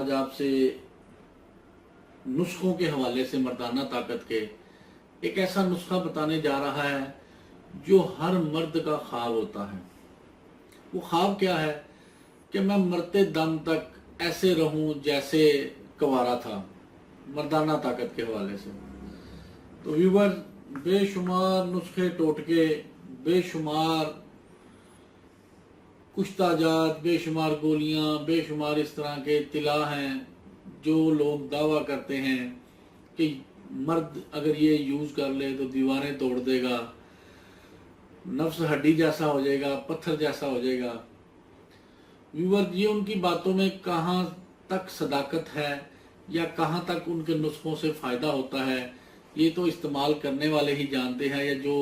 آج آپ سے نسخوں کے حوالے سے مردانہ طاقت کے ایک ایسا نسخہ بتانے جا رہا ہے جو ہر مرد کا خواب ہوتا ہے۔ وہ خواب کیا ہے کہ میں مرتے دم تک ایسے رہوں جیسے کنوارا تھا، مردانہ طاقت کے حوالے سے۔ تو ویور، بے شمار نسخے ٹوٹکے، بے شمار کشتہ جات، بے شمار گولیاں، بے شمار اس طرح کے اطلاع ہیں جو لوگ دعویٰ کرتے ہیں کہ مرد اگر یہ یوز کر لے تو دیواریں توڑ دے گا، نفس ہڈی جیسا ہو جائے گا، پتھر جیسا ہو جائے گا۔ ویور، یہ ان کی باتوں میں کہاں تک صداقت ہے یا کہاں تک ان کے نسخوں سے فائدہ ہوتا ہے، یہ تو استعمال کرنے والے ہی جانتے ہیں، یا جو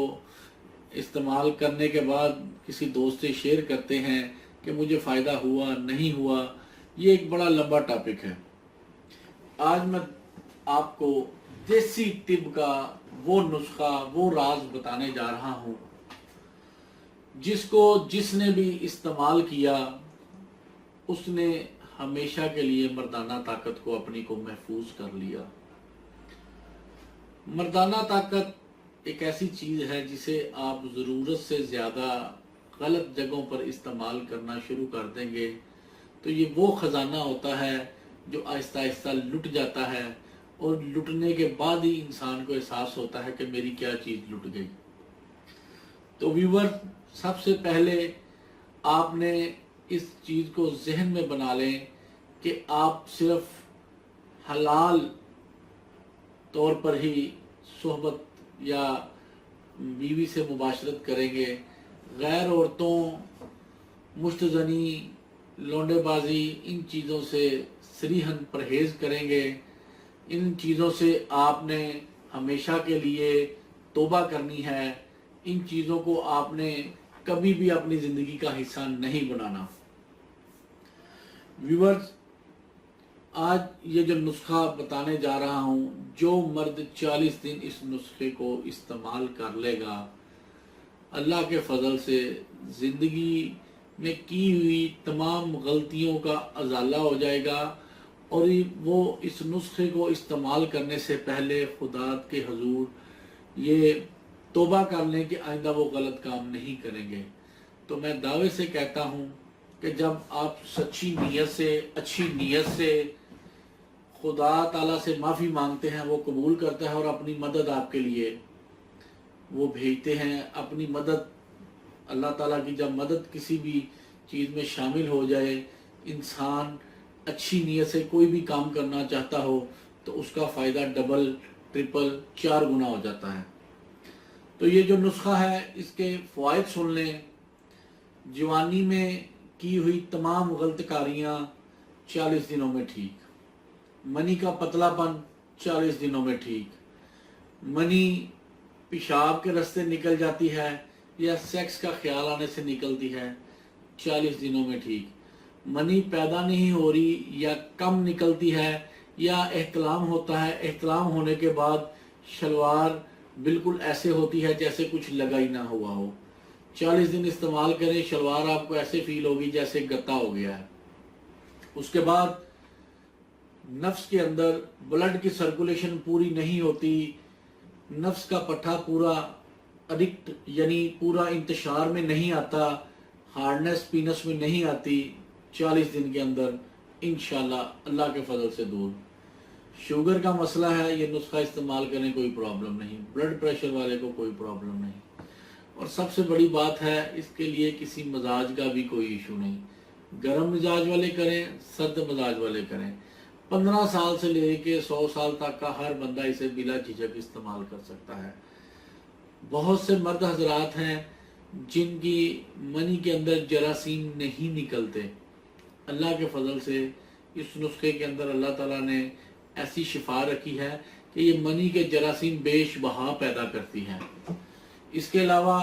استعمال کرنے کے بعد کسی دوست سے شیئر کرتے ہیں کہ مجھے فائدہ ہوا نہیں ہوا۔ یہ ایک بڑا لمبا ٹاپک ہے۔ آج میں آپ کو دیسی طب کا وہ نسخہ، وہ راز بتانے جا رہا ہوں جس نے بھی استعمال کیا اس نے ہمیشہ کے لیے مردانہ طاقت کو اپنی کو محفوظ کر لیا۔ مردانہ طاقت ایک ایسی چیز ہے جسے آپ ضرورت سے زیادہ غلط جگہوں پر استعمال کرنا شروع کر دیں گے تو یہ وہ خزانہ ہوتا ہے جو آہستہ آہستہ لٹ جاتا ہے، اور لٹنے کے بعد ہی انسان کو احساس ہوتا ہے کہ میری کیا چیز لٹ گئی۔ تو ویور، سب سے پہلے آپ نے اس چیز کو ذہن میں بنا لیں کہ آپ صرف حلال طور پر ہی صحبت یا بیوی سے مباشرت کریں گے، غیر عورتوں، مشت زنی، لونڈے بازی، ان چیزوں سے صریحاً پرہیز کریں گے۔ ان چیزوں سے آپ نے ہمیشہ کے لیے توبہ کرنی ہے۔ ان چیزوں کو آپ نے کبھی بھی اپنی زندگی کا حصہ نہیں بنانا۔ ویورز، آج یہ جو نسخہ بتانے جا رہا ہوں، جو مرد 40 دن اس نسخے کو استعمال کر لے گا، اللہ کے فضل سے زندگی میں کی ہوئی تمام غلطیوں کا ازالہ ہو جائے گا، اور وہ اس نسخے کو استعمال کرنے سے پہلے خدا کے حضور یہ توبہ کر لیں کہ آئندہ وہ غلط کام نہیں کریں گے۔ تو میں دعوے سے کہتا ہوں کہ جب آپ سچی نیت سے، اچھی نیت سے خدا تعالیٰ سے معافی مانگتے ہیں، وہ قبول کرتا ہے اور اپنی مدد آپ کے لیے وہ بھیجتے ہیں۔ اپنی مدد، اللہ تعالیٰ کی جب مدد کسی بھی چیز میں شامل ہو جائے، انسان اچھی نیت سے کوئی بھی کام کرنا چاہتا ہو تو اس کا فائدہ ڈبل، ٹرپل، 4 گنا ہو جاتا ہے۔ تو یہ جو نسخہ ہے، اس کے فوائد سن لیں۔ جوانی میں کی ہوئی تمام غلط کاریاں 40 دنوں میں ٹھیک، منی کا پتلا پن 40 دنوں میں ٹھیک، منی پیشاب کے راستے نکل جاتی ہے یا سیکس کا خیال آنے سے نکلتی ہے 40 دنوں میں ٹھیک، منی پیدا نہیں ہو رہی یا کم نکلتی ہے یا احتلام ہوتا ہے، احتلام ہونے کے بعد شلوار بالکل ایسے ہوتی ہے جیسے کچھ لگا ہی نہ ہوا ہو، 40 دن استعمال کریں، شلوار آپ کو ایسے فیل ہوگی جیسے گتا ہو گیا ہے۔ اس کے بعد نفس کے اندر بلڈ کی سرکولیشن پوری نہیں ہوتی، نفس کا پٹھا پورا ایڈکٹ یعنی پورا انتشار میں نہیں آتا، ہارڈنس پینس میں نہیں آتی، 40 دن کے اندر انشاءاللہ اللہ کے فضل سے دور۔ شوگر کا مسئلہ ہے، یہ نسخہ استعمال کریں، کوئی پرابلم نہیں۔ بلڈ پریشر والے کو کوئی پرابلم نہیں، اور سب سے بڑی بات ہے اس کے لیے کسی مزاج کا بھی کوئی ایشو نہیں۔ گرم مزاج والے کریں، سرد مزاج والے کریں، 15 سال سے لے کے 100 سال تک کا ہر بندہ اسے بلا جھجک استعمال کر سکتا ہے۔ بہت سے مرد حضرات ہیں جن کی منی کے اندر جراثیم نہیں نکلتے، اللہ کے فضل سے اس نسخے کے اندر اللہ تعالیٰ نے ایسی شفا رکھی ہے کہ یہ منی کے جراثیم بیش بہا پیدا کرتی ہیں۔ اس کے علاوہ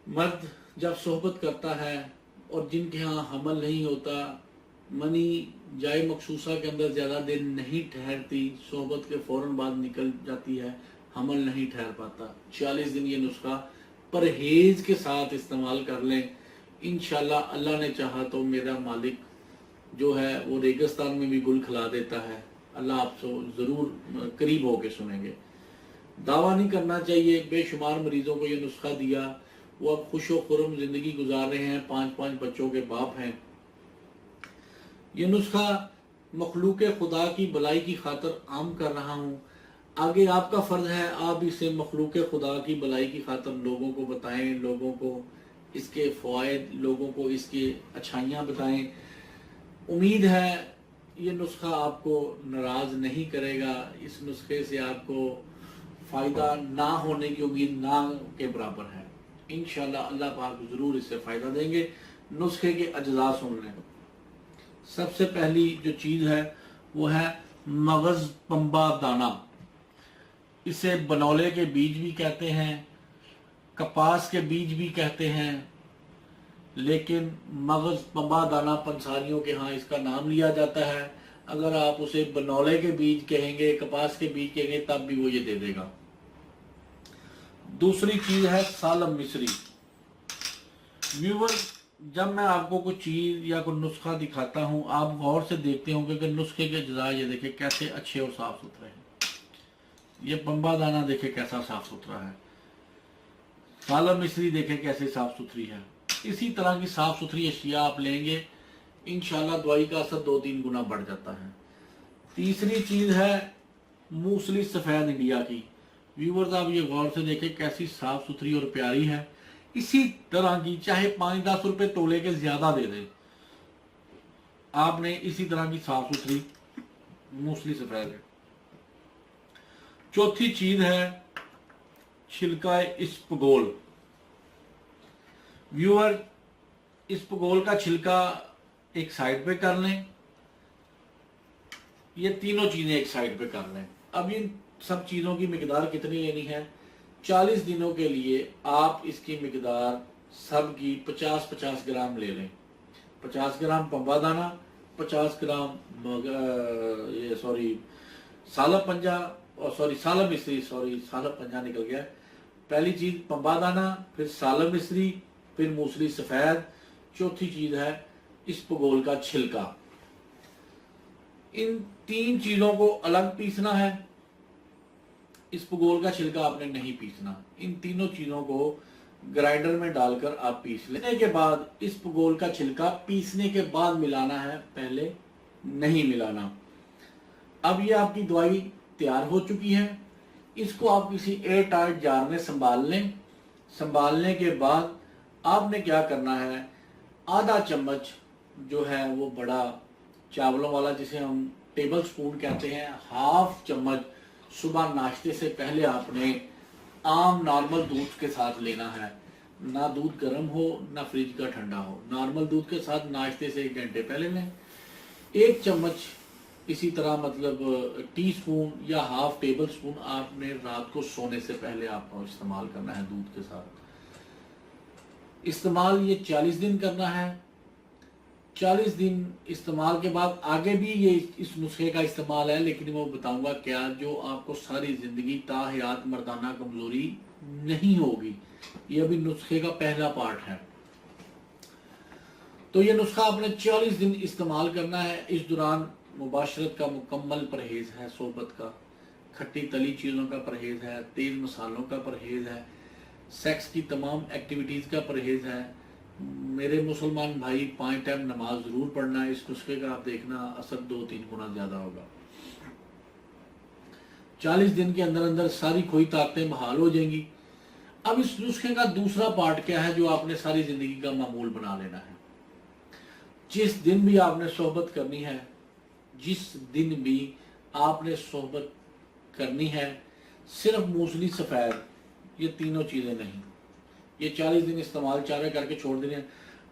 مرد جب صحبت کرتا ہے اور جن کے ہاں حمل نہیں ہوتا، منی جائے مخصوصہ کے اندر زیادہ دن نہیں ٹھہرتی، صحبت کے فوراً بعد نکل جاتی ہے، حمل نہیں ٹھہر پاتا، 40 دن یہ نسخہ پرہیز کے ساتھ استعمال کر لیں، انشاءاللہ اللہ نے چاہا تو میرا مالک جو ہے وہ ریگستان میں بھی گل کھلا دیتا ہے۔ اللہ آپ سے ضرور قریب ہو کے سنیں گے۔ دعویٰ نہیں کرنا چاہیے، بے شمار مریضوں کو یہ نسخہ دیا، وہ اب خوش و خرم زندگی گزار رہے ہیں، 5 بچوں کے باپ ہیں۔ یہ نسخہ مخلوق خدا کی بلائی کی خاطر عام کر رہا ہوں، آگے آپ کا فرض ہے آپ اسے مخلوق خدا کی بلائی کی خاطر لوگوں کو بتائیں، لوگوں کو اس کے فوائد، لوگوں کو اس کی اچھائیاں بتائیں۔ امید ہے یہ نسخہ آپ کو ناراض نہیں کرے گا، اس نسخے سے آپ کو فائدہ نہ ہونے کی امید نہ کے برابر ہے۔ انشاءاللہ اللہ پاک ضرور اس سے فائدہ دیں گے۔ نسخے کے اجزاء سن لیں۔ سب سے پہلی جو چیز ہے وہ ہے مغز پنبہ دانہ، اسے بنولے کے بیج بھی کہتے ہیں، کپاس کے بیج بھی کہتے ہیں، لیکن مغز پنبہ دانہ پنساریوں کے ہاں اس کا نام لیا جاتا ہے۔ اگر آپ اسے بنولے کے بیج کہیں گے، کپاس کے بیج کہیں گے، تب بھی وہ یہ دے دے گا۔ دوسری چیز ہے سالم مصری۔ ویور، جب میں آپ کو کوئی چیز یا کوئی نسخہ دکھاتا ہوں، آپ غور سے دیکھتے ہوں کہ نسخے کے اجزاء یہ دیکھیں کیسے اچھے اور صاف ستھرے ہیں۔ یہ پنبہ دانہ دیکھیں کیسا صاف ستھرا ہے، سالم مصری دیکھیں کیسے صاف ستھری ہے۔ اسی طرح کی صاف ستھری اشیاء آپ لیں گے، انشاءاللہ دوائی کا اثر 2-3 گنا بڑھ جاتا ہے۔ تیسری چیز ہے موسلی سفید انڈیا کی۔ ویورز، آپ یہ غور سے دیکھیں کیسی صاف ستھری اور پیاری ہے۔ اسی طرح کی چاہے 5-10 روپے تولے کے زیادہ دے دیں، آپ نے اسی طرح کی صاف ستھری موسلی سفید ہے۔ چوتھی چیز ہے چھلکا اسپغول۔ ویور، اسپغول کا چھلکا ایک سائڈ پہ کر لیں، یہ تینوں چیزیں ایک سائڈ پہ کر لیں۔ اب ان سب چیزوں کی مقدار کتنی لینی ہے؟ 40 دنوں کے لیے آپ اس کی مقدار سب کی 50-50 گرام لے لیں۔ 50 گرام پنبہ دانہ، 50 گرام سالب پنجہ، سالب مصری، سالب پنجہ نکل گیا۔ پہلی چیز پنبہ دانہ، پھر سالب مصری، پھر موسلی سفید، چوتھی چیز ہے اسپغول کا چھلکا۔ ان 3 چیزوں کو الگ پیسنا ہے، اسپغول کا چھلکا آپ نے نہیں پیسنا۔ ان تینوں چیزوں کو گرائنڈر میں ڈال کر آپ پیس لینے کے بعد اسپغول کا چھلکا پیسنے کے بعد ملانا ہے، پہلے نہیں ملانا۔ اب یہ آپ کی دوائی تیار ہو چکی ہے، اس کو آپ کسی ایئر ٹائٹ جار میں سنبھال لیں۔ سنبھالنے کے بعد آپ نے کیا کرنا ہے، آدھا چمچ جو ہے وہ بڑا چاولوں والا جسے ہم ٹیبل سپون کہتے ہیں، ہاف چمچ صبح ناشتے سے پہلے آپ نے عام نارمل دودھ کے ساتھ لینا ہے۔ نہ دودھ گرم ہو نہ فریج کا ٹھنڈا ہو، نارمل دودھ کے ساتھ ناشتے سے 1 گھنٹے پہلے لیں۔ 1 چمچ اسی طرح مطلب ٹی سپون یا ہاف ٹیبل سپون آپ نے رات کو سونے سے پہلے آپ کو استعمال کرنا ہے دودھ کے ساتھ۔ استعمال یہ 40 دن کرنا ہے۔ 40 دن استعمال کے بعد آگے بھی یہ اس نسخے کا استعمال ہے، لیکن وہ بتاؤں گا کیا جو آپ کو ساری زندگی تا حیات مردانہ کمزوری نہیں ہوگی۔ یہ ابھی نسخے کا پہلا پارٹ ہے۔ تو یہ نسخہ آپ نے 40 دن استعمال کرنا ہے۔ اس دوران مباشرت کا مکمل پرہیز ہے، صحبت کا، کھٹی تلی چیزوں کا پرہیز ہے، تیز مسالوں کا پرہیز ہے، سیکس کی تمام ایکٹیویٹیز کا پرہیز ہے۔ میرے مسلمان بھائی 5 ٹائم نماز ضرور پڑھنا ہے۔ اس نسخے کا آپ دیکھنا اثر 2-3 گنا زیادہ ہوگا۔ 40 دن کے اندر اندر ساری کھوئی طاقتیں بحال ہو جائیں گی۔ اب اس نسخے کا دوسرا پارٹ کیا ہے جو آپ نے ساری زندگی کا معمول بنا لینا ہے۔ جس دن بھی آپ نے صحبت کرنی ہے، جس دن بھی آپ نے صحبت کرنی ہے، صرف موسلی سفید، یہ تینوں چیزیں نہیں، یہ 40 دن استعمال چارے کر کے چھوڑ دینے ہیں۔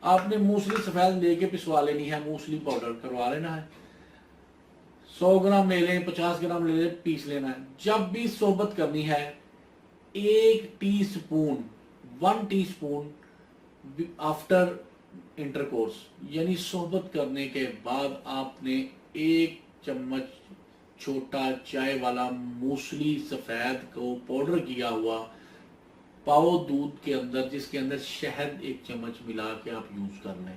آپ نے موسلی سفید لے کے پسوا لینی ہے، موسلی پاؤڈر کروا لینا ہے، 100 گرام لے لیں، 50 گرام لے لیں، پیس لینا ہے۔ جب بھی صحبت کرنی ہے 1 ٹی سپون آفٹر انٹرکورس، یعنی صحبت کرنے کے بعد آپ نے 1 چمچ چھوٹا چائے والا موسلی سفید کو پاؤڈر کیا ہوا پاؤ دودھ کے اندر، جس کے اندر شہد 1 چمچ ملا کے آپ یوز کر لیں۔